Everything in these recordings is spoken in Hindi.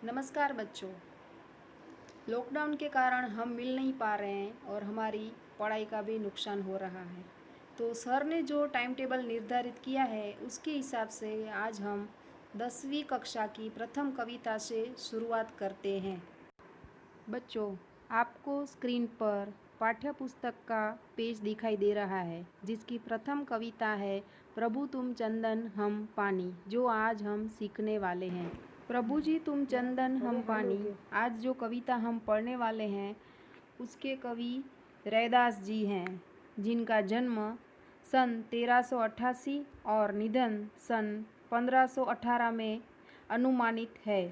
नमस्कार बच्चों। लॉकडाउन के कारण हम मिल नहीं पा रहे हैं और हमारी पढ़ाई का भी नुकसान हो रहा है। तो सर ने जो टाइम टेबल निर्धारित किया है उसके हिसाब से आज हम 10वीं कक्षा की प्रथम कविता से शुरुआत करते हैं। बच्चों, आपको स्क्रीन पर पाठ्य पुस्तक का पेज दिखाई दे रहा है जिसकी प्रथम कविता है प्रभु तुम चंदन हम पानी, जो आज हम सीखने वाले हैं। प्रभु जी तुम चंदन हम पानी, आज जो कविता हम पढ़ने वाले हैं उसके कवि रैदास जी हैं, जिनका जन्म सन 1388 और निधन सन 1518 में अनुमानित है।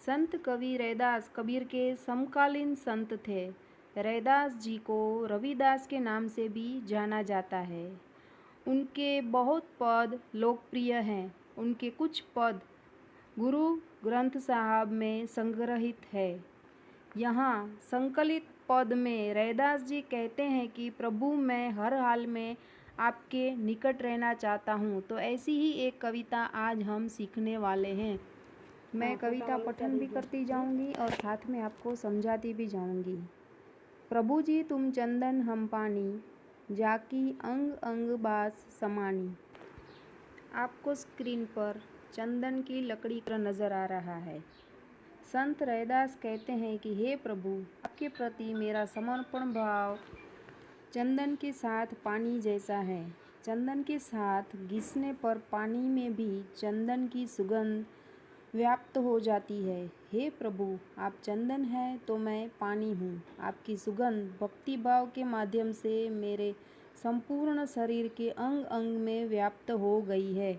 संत कवि रैदास कबीर के समकालीन संत थे। रैदास जी को रविदास के नाम से भी जाना जाता है। उनके बहुत पद लोकप्रिय हैं। उनके कुछ पद गुरु ग्रंथ साहब में संग्रहित है। यहाँ संकलित पद में रैदास जी कहते हैं कि प्रभु मैं हर हाल में आपके निकट रहना चाहता हूँ। तो ऐसी ही एक कविता आज हम सीखने वाले हैं। मैं कविता पठन भी करती जाऊंगी और साथ में आपको समझाती भी जाऊंगी। प्रभु जी तुम चंदन हम पानी, जाकी अंग अंग बास समानी। आपको स्क्रीन पर चंदन की लकड़ी का नज़र आ रहा है। संत रैदास कहते हैं कि हे प्रभु, आपके प्रति मेरा समर्पण भाव चंदन के साथ पानी जैसा है। चंदन के साथ घिसने पर पानी में भी चंदन की सुगंध व्याप्त हो जाती है। हे प्रभु, आप चंदन हैं तो मैं पानी हूँ। आपकी सुगंध भक्ति भाव के माध्यम से मेरे संपूर्ण शरीर के अंग अंग में व्याप्त हो गई है।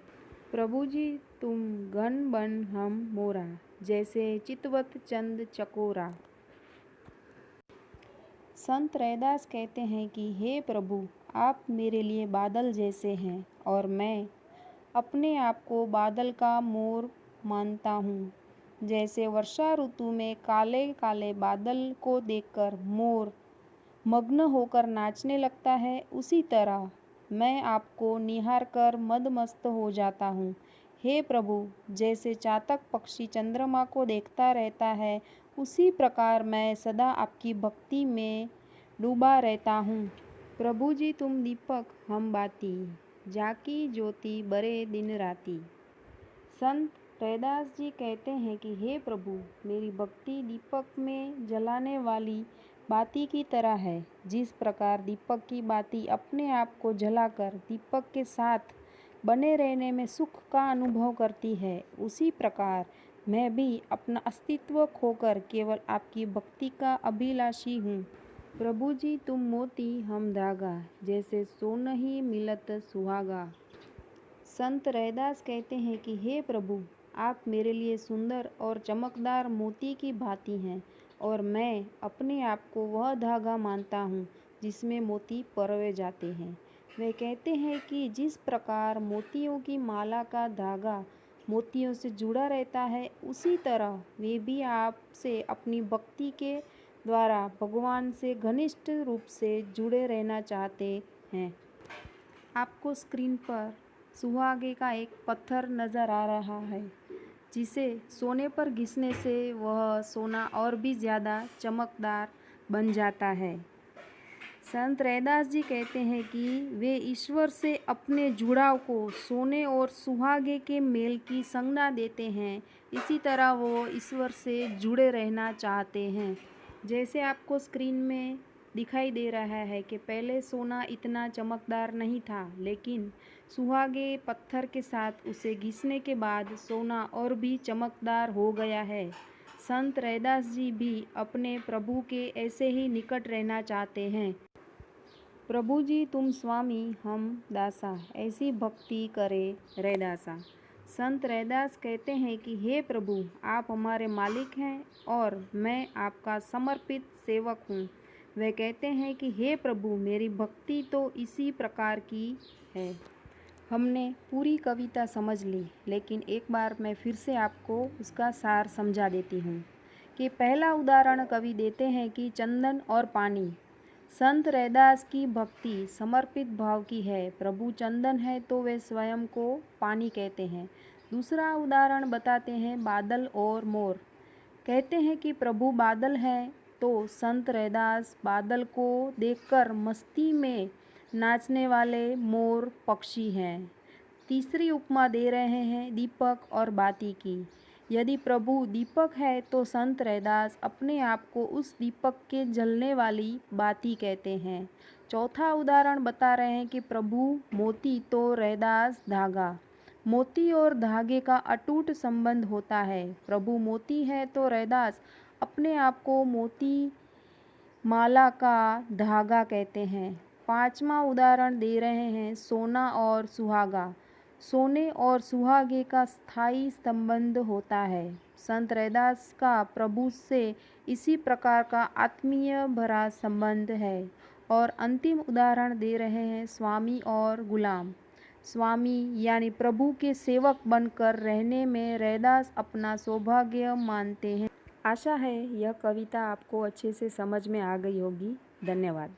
प्रभु जी तुम घन बन हम मोरा, जैसे चितवत चंद चकोरा। संत रैदास कहते हैं कि हे प्रभु, आप मेरे लिए बादल जैसे हैं और मैं अपने आप को बादल का मोर मानता हूँ। जैसे वर्षा ऋतु में काले काले बादल को देखकर मोर मग्न होकर नाचने लगता है, उसी तरह मैं आपको निहार कर मदमस्त हो जाता हूँ। हे प्रभु, जैसे चातक पक्षी चंद्रमा को देखता रहता है, उसी प्रकार मैं सदा आपकी भक्ति में डूबा रहता हूँ। प्रभु जी तुम दीपक हम बाती, जाकी ज्योति बरे दिन राती। संत रैदास जी कहते हैं कि हे प्रभु, मेरी भक्ति दीपक में जलाने वाली बाती की तरह है। जिस प्रकार दीपक की बाती अपने आप को जलाकर दीपक के साथ बने रहने में सुख का अनुभव करती है, उसी प्रकार मैं भी अपना अस्तित्व खोकर केवल आपकी भक्ति का अभिलाषी हूँ। प्रभु जी तुम मोती हम धागा, जैसे सोनहि मिलत सुहागा। संत रैदास कहते हैं कि हे प्रभु, आप मेरे लिए सुंदर और चमकदार मोती की भांति हैं और मैं अपने आप को वह धागा मानता हूँ जिसमें मोती परोए जाते हैं। वे कहते हैं कि जिस प्रकार मोतियों की माला का धागा मोतियों से जुड़ा रहता है, उसी तरह वे भी आपसे अपनी भक्ति के द्वारा भगवान से घनिष्ठ रूप से जुड़े रहना चाहते हैं। आपको स्क्रीन पर सुहागे का एक पत्थर नज़र आ रहा है, जिसे सोने पर घिसने से वह सोना और भी ज़्यादा चमकदार बन जाता है। संत रैदास जी कहते हैं कि वे ईश्वर से अपने जुड़ाव को सोने और सुहागे के मेल की संज्ञा देते हैं। इसी तरह वो ईश्वर से जुड़े रहना चाहते हैं। जैसे आपको स्क्रीन में दिखाई दे रहा है कि पहले सोना इतना चमकदार नहीं था, लेकिन सुहागे पत्थर के साथ उसे घिसने के बाद सोना और भी चमकदार हो गया है। संत रैदास जी भी अपने प्रभु के ऐसे ही निकट रहना चाहते हैं। प्रभु जी तुम स्वामी हम दासा, ऐसी भक्ति करे रैदासा। संत रैदास कहते हैं कि हे प्रभु, आप हमारे मालिक हैं और मैं आपका समर्पित सेवक हूँ। वे कहते हैं कि हे प्रभु, मेरी भक्ति तो इसी प्रकार की है। हमने पूरी कविता समझ ली, लेकिन एक बार मैं फिर से आपको उसका सार समझा देती हूँ कि पहला उदाहरण कवि देते हैं कि चंदन और पानी। संत रैदास की भक्ति समर्पित भाव की है। प्रभु चंदन है तो वे स्वयं को पानी कहते हैं। दूसरा उदाहरण बताते हैं बादल और मोर। कहते हैं कि प्रभु बादल है, तो संत रैदास बादल को देखकर मस्ती में नाचने वाले मोर पक्षी हैं। तीसरी उपमा दे रहे हैं दीपक और बाती की। यदि प्रभु दीपक है तो संत रैदास अपने आप को उस दीपक के जलने वाली बाती कहते हैं। चौथा उदाहरण बता रहे हैं कि प्रभु मोती तो रैदास धागा। मोती और धागे का अटूट संबंध होता है। प्रभु मोती है तो रैदास अपने आप को मोती माला का धागा कहते हैं। पांचवा उदाहरण दे रहे हैं सोना और सुहागा। सोने और सुहागे का स्थायी संबंध होता है। संत रैदास का प्रभु से इसी प्रकार का आत्मीय भरा संबंध है। और अंतिम उदाहरण दे रहे हैं स्वामी और गुलाम। स्वामी यानी प्रभु के सेवक बनकर रहने में रैदास अपना सौभाग्य मानते हैं। आशा है यह कविता आपको अच्छे से समझ में आ गई होगी। धन्यवाद।